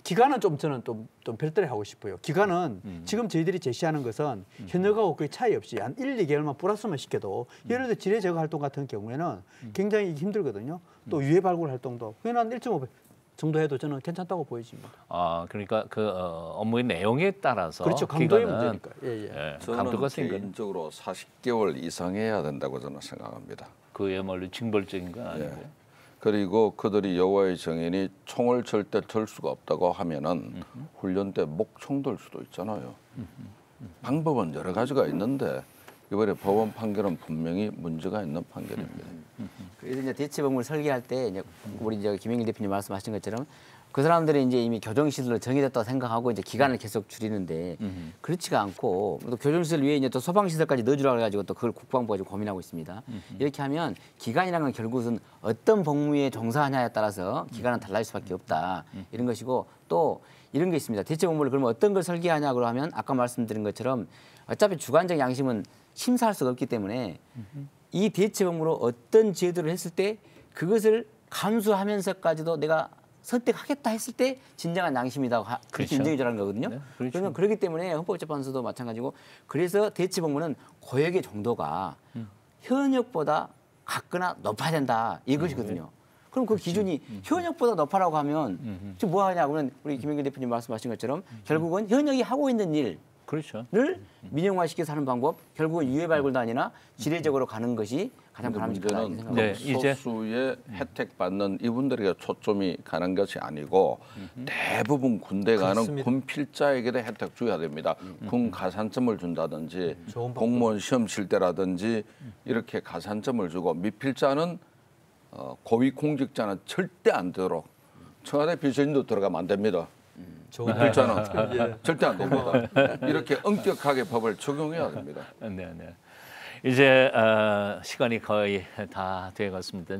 기간은 저는 좀 별도로 하고 싶어요. 기간은 지금 저희들이 제시하는 것은 현역하고 거의 차이 없이 한 1, 2개월만 플러스만 시켜도 예를 들어 지뢰 제거 활동 같은 경우에는 굉장히 힘들거든요. 또 유해 발굴 활동도 그냥 한 1.5배 정도 해도 저는 괜찮다고 보여집니다. 그러니까 그 업무의 내용에 따라서 그렇죠. 강도의 기간은, 문제니까. 강도가 저는 센 건 개인적으로 40개월 이상 해야 된다고 저는 생각합니다. 그야말로 징벌적인 건 아니고요. 그리고 그들이 여호와의 증인이 총을 절대 들 수가 없다고 하면은 훈련 때 목총 들 수도 있잖아요. 방법은 여러 가지가 있는데 이번에 법원 판결은 분명히 문제가 있는 판결입니다. 그래서 이제 대체복무를 설계할 때 이제 우리 이제 김영일 대표님 말씀하신 것처럼 그 사람들이 이제 이미 교정시설로 정해졌다고 생각하고 이제 기간을 계속 줄이는데 그렇지가 않고 또 교정시설 위에 이제 또 소방시설까지 넣어주라고 해가지고 또 그걸 국방부가 지금 고민하고 있습니다. 이렇게 하면 기간이라는 건 결국은 어떤 복무에 종사하냐에 따라서 기간은 달라질 수밖에 없다 이런 것이고 또 이런 게 있습니다. 대체복무를 그러면 어떤 걸 설계하냐고 하면 아까 말씀드린 것처럼 어차피 주관적 양심은 심사할 수가 없기 때문에 이 대체복무로 어떤 제도를 했을 때 그것을 감수하면서까지도 내가 선택하겠다 했을 때 진정한 양심이다 그렇게 그렇죠. 인정해 주라는 거거든요. 네, 그렇죠. 그러면 그렇기 때문에 헌법재판소도 마찬가지고 그래서 대체복무는 고역의 정도가 현역보다 같거나 높아야 된다 이것이거든요. 그럼 그 기준이 현역보다 높아라고 하면 지금 뭐 하냐 그러면 우리 김영길 대표님 말씀하신 것처럼 결국은 현역이 하고 있는 일을 그렇죠. 민영화시켜서 하는 방법 결국은 유해 발굴도 아니라 지뢰적으로 가는 것이 가장 바람직하다 이렇게 문제는 생각합니다. 소수의 혜택 받는 이분들에게 초점이 가는 것이 아니고 대부분 군대 가는 그렇습니다. 군 필자에게도 혜택 줘야 됩니다. 군 가산점을 준다든지 좋은 방법. 공무원 시험 칠 때라든지 이렇게 가산점을 주고 미필자는 고위 공직자는 절대 안 되도록 청와대 비서진도 들어가면 안 됩니다. 미필자는 절대 안 됩니다. 이렇게 엄격하게 법을 적용해야 됩니다. 네. 이제 시간이 거의 다 돼갔습니다.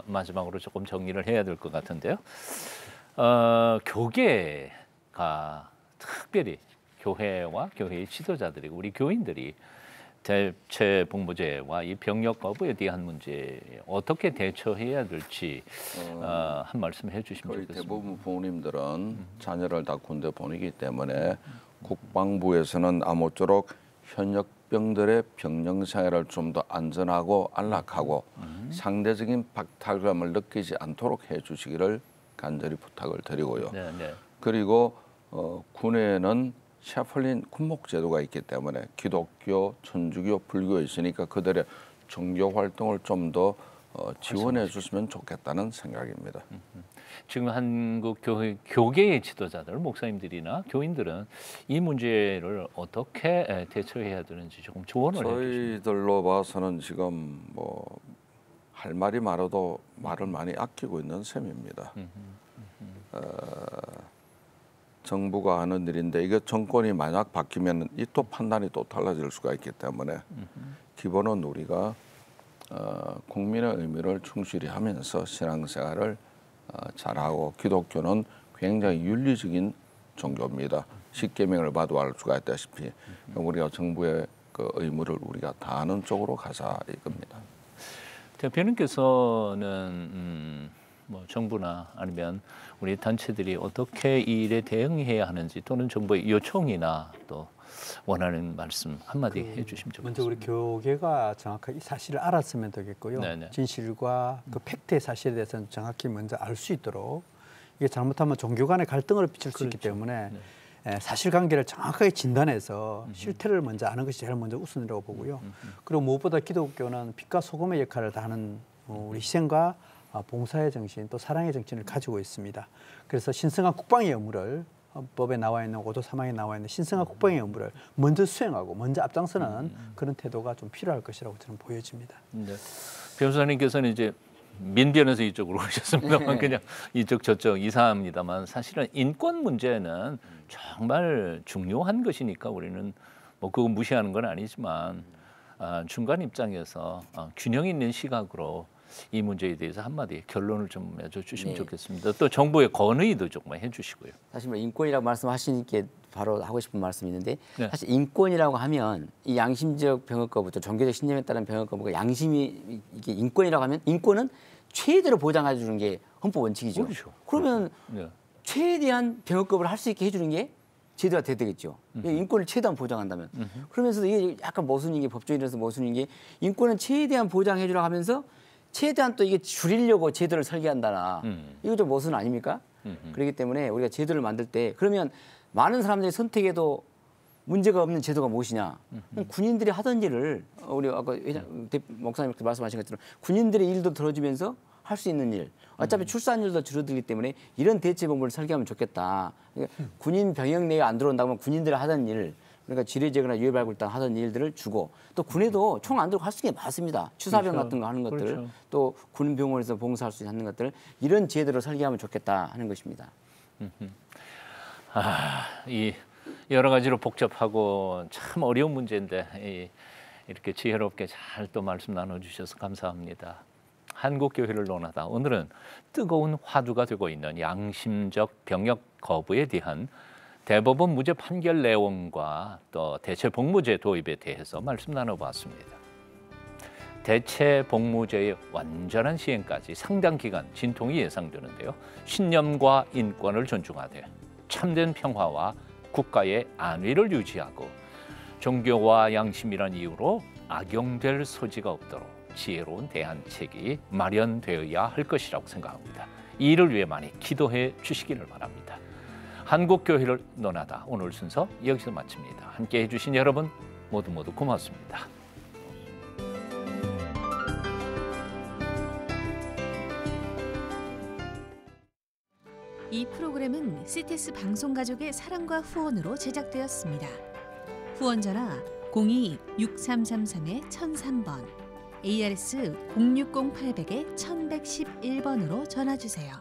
마지막으로 조금 정리를 해야 될 것 같은데요. 교계가 특별히 교회와 교회의 지도자들이 우리 교인들이 대체 복무제와 이 병역 거부에 대한 문제에 어떻게 대처해야 될지 한 말씀 해주시면 거의 좋겠습니다. 대부분 부모님들은 자녀를 다 군대 보내기 때문에 국방부에서는 아무쪼록 현역병들의 병영 생활을 좀 더 안전하고 안락하고 상대적인 박탈감을 느끼지 않도록 해주시기를 간절히 부탁을 드리고요. 네, 네. 그리고 군에는 샤플린 군목 제도가 있기 때문에 기독교, 천주교, 불교 있으니까 그들의 종교 활동을 좀 더 지원해 줬으면 좋겠다는 생각입니다. 지금 한국 교계의 지도자들, 목사님들이나 교인들은 이 문제를 어떻게 대처해야 되는지 조금 조언을 해주시면. 저희들로 봐서는 지금 뭐 할 말이 많아도 말을 많이 아끼고 있는 셈입니다. 정부가 하는 일인데 이게 정권이 만약 바뀌면 이 또 판단이 또 달라질 수가 있기 때문에 기본은 우리가 국민의 의무를 충실히 하면서 신앙생활을 잘하고 기독교는 굉장히 윤리적인 종교입니다. 십계명을 봐도 알 수가 있다시피 우리가 정부의 그 의무를 우리가 다하는 쪽으로 가자 이겁니다. 대표님께서는 뭐 정부나 아니면 우리 단체들이 어떻게 이 일에 대응해야 하는지 또는 정부의 요청이나 또 원하는 말씀 한마디 해주시면 좋겠습니다. 먼저 우리 교계가 정확하게 이 사실을 알았으면 되겠고요. 네네. 진실과 그 팩트의 사실에 대해서는 정확히 먼저 알 수 있도록 이게 잘못하면 종교 간의 갈등을 빚을 수 있기 때문에 사실관계를 정확하게 진단해서 실태를 먼저 아는 것이 제일 먼저 우선이라고 보고요. 그리고 무엇보다 기독교는 빛과 소금의 역할을 다하는 우리 희생과 봉사의 정신 또 사랑의 정신을 가지고 있습니다. 그래서 신성한 국방의 의무를 헌법에 나와 있는 5조 3항에 나와 있는 신성한 국방의 의무를 먼저 수행하고 먼저 앞장서는 그런 태도가 좀 필요할 것이라고 저는 보여집니다. 네. 변호사님께서는 이제 민변에서 이쪽으로 오셨습니다만 그냥 이쪽 저쪽 이상합니다만 사실은 인권 문제는 정말 중요한 것이니까 우리는 뭐 그거 무시하는 건 아니지만 중간 입장에서 균형 있는 시각으로 이 문제에 대해서 한마디 결론을 좀 맺어주시면 좋겠습니다. 또 정부의 건의도 조금 해주시고요. 사실 뭐 인권이라고 말씀하시니까 바로 하고 싶은 말씀이 있는데 사실 인권이라고 하면 이 양심적 병역 거부터 종교적 신념에 따른 병역 거부가 양심이 이게 인권이라고 하면 인권은 최대로 보장해 주는 게 헌법 원칙이죠. 그렇죠. 그러면 네. 최대한 병역 거부를 할 수 있게 해주는 게 제도가 돼야 되겠죠. 인권을 최대한 보장한다면. 그러면서 이게 약간 모순인 게 법조인으로서 모순인 게 인권은 최대한 보장해 주라고 하면서 최대한 또 이게 줄이려고 제도를 설계한다나 이거 좀 모순 아닙니까? 그렇기 때문에 우리가 제도를 만들 때 그러면 많은 사람들이 선택해도 문제가 없는 제도가 무엇이냐? 군인들이 하던 일을 우리 아까 목사님께서 말씀하신 것처럼 군인들의 일도 들어주면서 할 수 있는 일. 어차피 출산율도 줄어들기 때문에 이런 대체 방법을 설계하면 좋겠다. 그러니까 군인 병역 내에 안 들어온다고 하면 군인들이 하던 일, 그러니까 지뢰제거나 유해발굴단 하던 일들을 주고 또 군에도 총 안 들고 할 수 있는 게 많습니다. 추사병 그렇죠. 같은 거 하는 것들, 그렇죠. 또 군병원에서 봉사할 수 있는 것들 이런 제도를 설계하면 좋겠다 하는 것입니다. 이 여러 가지로 복잡하고 참 어려운 문제인데 이렇게 지혜롭게 잘 또 말씀 나눠주셔서 감사합니다. 한국교회를 논하다 오늘은 뜨거운 화두가 되고 있는 양심적 병역 거부에 대한 대법원 무죄 판결 내용과 또 대체 복무제 도입에 대해서 말씀 나눠봤습니다. 대체 복무제의 완전한 시행까지 상당 기간 진통이 예상되는데요. 신념과 인권을 존중하되 참된 평화와 국가의 안위를 유지하고 종교와 양심이란 이유로 악용될 소지가 없도록 지혜로운 대안책이 마련되어야 할 것이라고 생각합니다. 이 일을 위해 많이 기도해 주시기를 바랍니다. 한국교회를 논하다 오늘 순서 여기서 마칩니다. 함께해 주신 여러분 모두 고맙습니다. 이 프로그램은 CTS 방송가족의 사랑과 후원으로 제작되었습니다. 후원 전화 02-6333-1003번, ARS 060-800-1111번으로 전화 주세요.